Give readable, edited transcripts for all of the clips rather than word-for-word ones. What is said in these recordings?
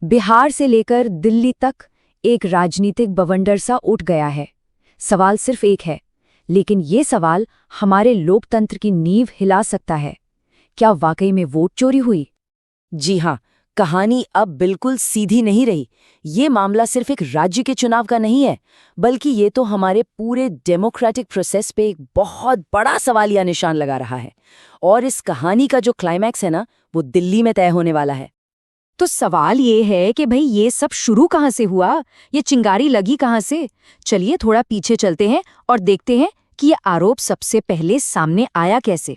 बिहार से लेकर दिल्ली तक एक राजनीतिक बवंडर सा उठ गया है। सवाल सिर्फ एक है, लेकिन ये सवाल हमारे लोकतंत्र की नींव हिला सकता है। क्या वाकई में वोट चोरी हुई? जी हाँ, कहानी अब बिल्कुल सीधी नहीं रही। ये मामला सिर्फ एक राज्य के चुनाव का नहीं है, बल्कि ये तो हमारे पूरे डेमोक्रेटिक प्रोसेस पे एक बहुत बड़ा सवालिया निशान लगा रहा है। और इस कहानी का जो क्लाइमैक्स है ना, वो दिल्ली में तय होने वाला है। तो सवाल ये है कि भाई ये सब शुरू कहाँ से हुआ, ये चिंगारी लगी कहाँ से? चलिए थोड़ा पीछे चलते हैं और देखते हैं कि ये आरोप सबसे पहले सामने आया कैसे।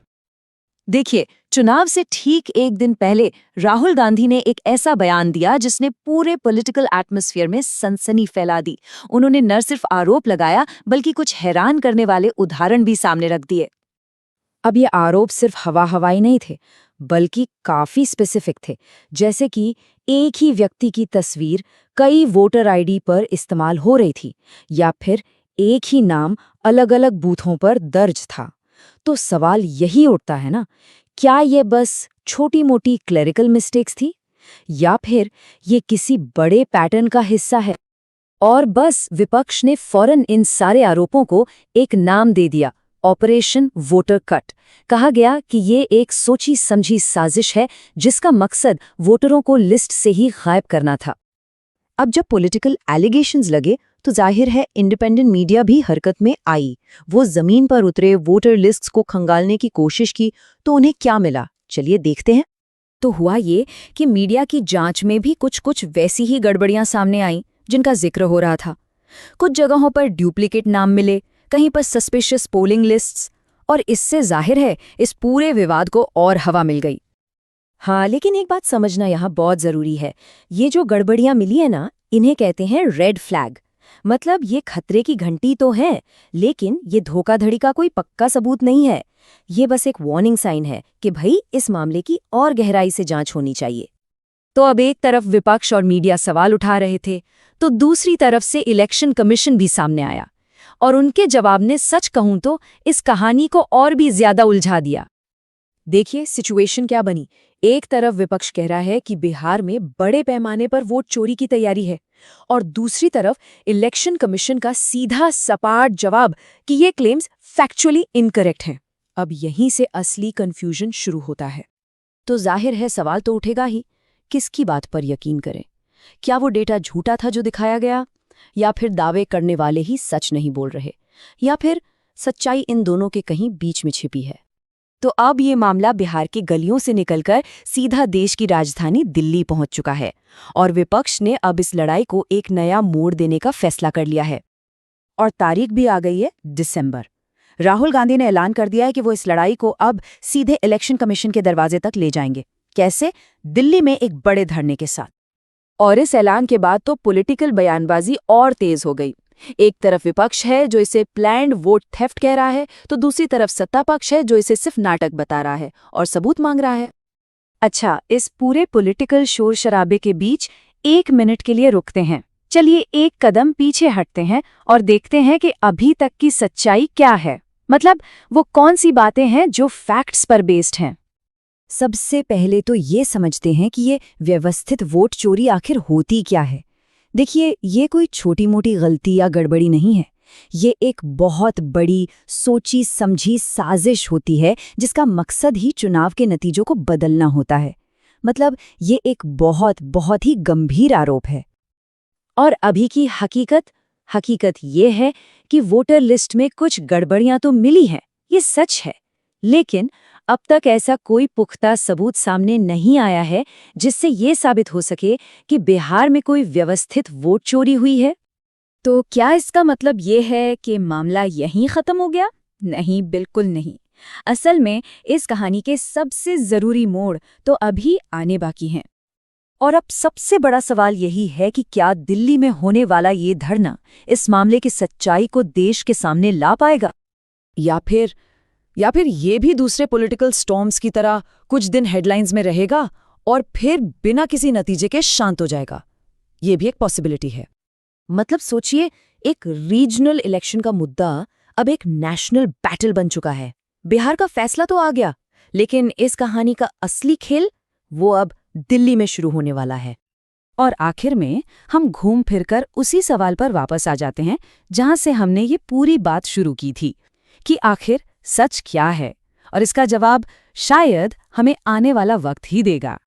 देखिए, चुनाव से ठीक एक दिन पहले राहुल गांधी ने एक ऐसा बयान दिया जिसने पूरे पॉलिटिकल एटमॉस्फेयर में सनसनी फैला दी। उन्होंने न सिर्फ आरोप लगाया, बल्कि कुछ हैरान करने वाले उदाहरण भी सामने रख दिए। अब ये आरोप सिर्फ हवाई नहीं थे, बल्कि काफी स्पेसिफिक थे। जैसे कि एक ही व्यक्ति की तस्वीर कई वोटर आईडी पर इस्तेमाल हो रही थी, या फिर एक ही नाम अलग अलग बूथों पर दर्ज था। तो सवाल यही उठता है ना, क्या ये बस छोटी मोटी क्लेरिकल मिस्टेक्स थी, या फिर ये किसी बड़े पैटर्न का हिस्सा है? और बस विपक्ष ने फौरन इन सारे आरोपों को एक नाम दे दिया, ऑपरेशन वोटर कट। कहा गया कि ये एक सोची समझी साजिश है जिसका मकसद वोटरों को लिस्ट से ही गायब करना था। अब जब पॉलिटिकल एलिगेशंस लगे तो जाहिर है इंडिपेंडेंट मीडिया भी हरकत में आई। वो जमीन पर उतरे, वोटर लिस्ट्स को खंगालने की कोशिश की, तो उन्हें क्या मिला, चलिए देखते हैं। तो हुआ ये कि मीडिया की जांच में भी कुछ वैसी ही गड़बड़ियां सामने आईं जिनका जिक्र हो रहा था। कुछ जगहों पर डुप्लीकेट नाम मिले, कहीं पर सस्पिशियस पोलिंग लिस्ट्स, और इससे जाहिर है इस पूरे विवाद को और हवा मिल गई। हाँ, लेकिन एक बात समझना यहाँ बहुत जरूरी है। ये जो गड़बड़ियां मिली है ना, इन्हें कहते हैं रेड फ्लैग। मतलब ये खतरे की घंटी तो है, लेकिन ये धोखाधड़ी का कोई पक्का सबूत नहीं है। ये बस एक वार्निंग साइन है कि भाई इस मामले की और गहराई से जांच होनी चाहिए। तो अब एक तरफ विपक्ष और मीडिया सवाल उठा रहे थे, तो दूसरी तरफ से इलेक्शन कमीशन भी सामने आया, और उनके जवाब ने सच कहूं तो इस कहानी को और भी ज्यादा उलझा दिया। देखिए सिचुएशन क्या बनी। एक तरफ विपक्ष कह रहा है कि बिहार में बड़े पैमाने पर वोट चोरी की तैयारी है, और दूसरी तरफ इलेक्शन कमीशन का सीधा सपाट जवाब कि ये क्लेम्स फैक्चुअली इनकरेक्ट हैं। अब यहीं से असली कंफ्यूजन शुरू होता है। तो जाहिर है सवाल तो उठेगा ही, किसकी बात पर यकीन करें? क्या वो डेटा झूठा था जो दिखाया गया, या फिर दावे करने वाले ही सच नहीं बोल रहे, या फिर सच्चाई इन दोनों के कहीं बीच में छिपी है? तो अब ये मामला बिहार की गलियों से निकलकर सीधा देश की राजधानी दिल्ली पहुंच चुका है, और विपक्ष ने अब इस लड़ाई को एक नया मोड़ देने का फैसला कर लिया है। और तारीख भी आ गई है दिसंबर। राहुल गांधी ने ऐलान कर दिया है कि वो इस लड़ाई को अब सीधे इलेक्शन कमीशन के दरवाजे तक ले जाएंगे। कैसे? दिल्ली में एक बड़े धरने के साथ। और इस ऐलान के बाद तो पॉलिटिकल बयानबाजी और तेज हो गई। एक तरफ विपक्ष है जो इसे प्लान्ड वोट थेफ्ट कह रहा है, तो दूसरी तरफ सत्ता पक्ष है जो इसे सिर्फ नाटक बता रहा है और सबूत मांग रहा है। अच्छा, इस पूरे पॉलिटिकल शोर शराबे के बीच एक मिनट के लिए रुकते हैं। चलिए एक कदम पीछे हटते हैं और देखते हैं कि अभी तक की सच्चाई क्या है। मतलब वो कौन सी बातें हैं जो फैक्ट्स पर बेस्ड हैं। सबसे पहले तो ये समझते हैं कि ये व्यवस्थित वोट चोरी आखिर होती क्या है। देखिए, ये कोई छोटी मोटी गलती या गड़बड़ी नहीं है। ये एक बहुत बड़ी सोची समझी साजिश होती है जिसका मकसद ही चुनाव के नतीजों को बदलना होता है। मतलब ये एक बहुत ही गंभीर आरोप है। और अभी की हकीकत ये है कि वोटर लिस्ट में कुछ गड़बड़ियां तो मिली हैं, ये सच है, लेकिन अब तक ऐसा कोई पुख्ता सबूत सामने नहीं आया है जिससे ये साबित हो सके कि बिहार में कोई व्यवस्थित वोट चोरी हुई है। तो क्या इसका मतलब ये है कि मामला यहीं खत्म हो गया? नहीं, बिल्कुल नहीं। असल में इस कहानी के सबसे जरूरी मोड़ तो अभी आने बाकी हैं। और अब सबसे बड़ा सवाल यही है कि क्या दिल्ली में होने वाला ये धरना इस मामले की सच्चाई को देश के सामने ला पाएगा, या फिर ये भी दूसरे पॉलिटिकल स्टॉर्म्स की तरह कुछ दिन हेडलाइंस में रहेगा और फिर बिना किसी नतीजे के शांत हो जाएगा। ये भी एक पॉसिबिलिटी है। मतलब सोचिए, एक रीजनल इलेक्शन का मुद्दा अब एक नेशनल बैटल बन चुका है। बिहार का फैसला तो आ गया, लेकिन इस कहानी का असली खेल वो अब दिल्ली में शुरू होने वाला है। और आखिर में हम घूम फिरकर उसी सवाल पर वापस आ जाते हैं जहां से हमने ये पूरी बात शुरू की थी कि आखिर सच क्या है, और इसका जवाब शायद हमें आने वाला वक्त ही देगा।